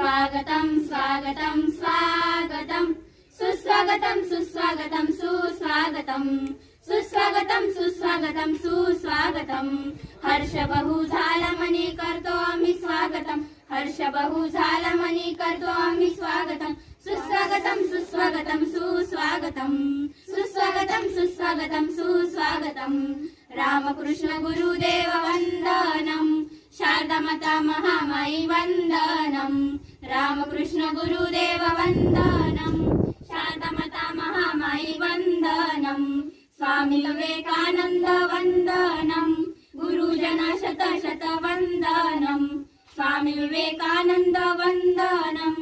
स्वागतं स्वागतं स्वागतं सुस्वागतं सुस्वागतं सुस्वागतं सुस्वागतं सुस्वागतं सुस्वागतं हर्ष बहु झाला मनी करतो आम्ही स्वागतं हर्ष बहु झाला मनी करतो आम्ही स्वागतं सुस्वागतं सुस्वागतं सुस्वागतं सुस्वागतं सुस्वागतं सुस्वागतं रामकृष्ण गुरुदेव वंदनं शारदा माता महामाई वंदनं रामकृष्ण गुरुदेव वंदनं शारदा माता महामाई वंदनं स्वामी विवेकानंद वंदनं गुरुजना शत शत वंदनं स्वामी विवेकानंद वंदनं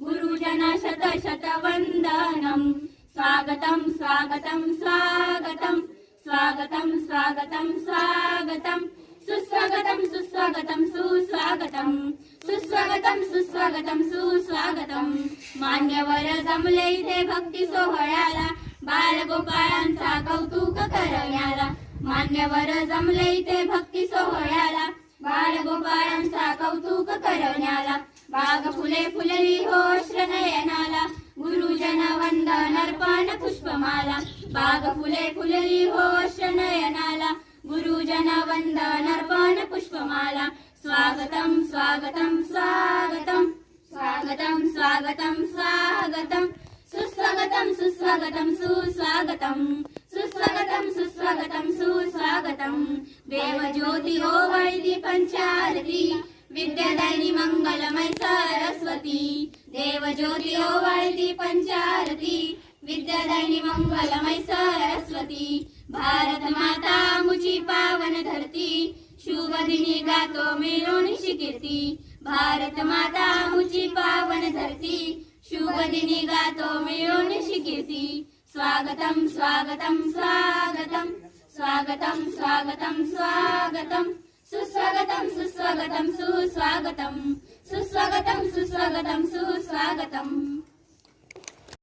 गुरुजना शत शत वंदनं स्वागतं स्वागतं स्वागतं स्वागतं स्वागतं स्वागतं सुस्वागतं सुस्वागतं सुस्वागतं सुस्वागतं सुस्वागतं सुस्वागतं मान्यवर जमले इथे भक्ती सोहळ्याला बालगोपाळांचा कौतुक करण्याला मान्यवर जमले इथे भक्ती सोहळ्याला बालगोपाळांचा कौतुक करण्याला बाग फुले फुलली हो श्रनयनाला गुरुजन वंदन अर्पण पुष्पमाला बाग फुले फुलली हो श्रनयनाला गुरुजन वंदन अर्पण पुष्पमाला स्वागतं स्वागतं स्वागतं स्वागतं स्वागतं स्वागतं सुस्वागतं सुस्वागतं सुस्वागतं सुस्वागतं सुस्वागतं सुस्वागतं देवज्योती ओवाळती पंचारती विद्यादायिनी मंगलमय सरस्वती देवज्योती ओवाळती पंचारती विद्यादायिनी मंगलमय सरस्वती भारत माता मुची पावन धरती शुभ दिनी गातो मिळवणीची कीर्ती भारत माता मुची पावन धरती शुभ दिनी गातो मिळवणीची कीर्ती स्वागतं स्वागतं स्वागतं स्वागतं स्वागतं स्वागतं सुस्वागतं सुस्वागतं सुस्वागतं सुस्वागतं सुस्वागतं सुस्वागतं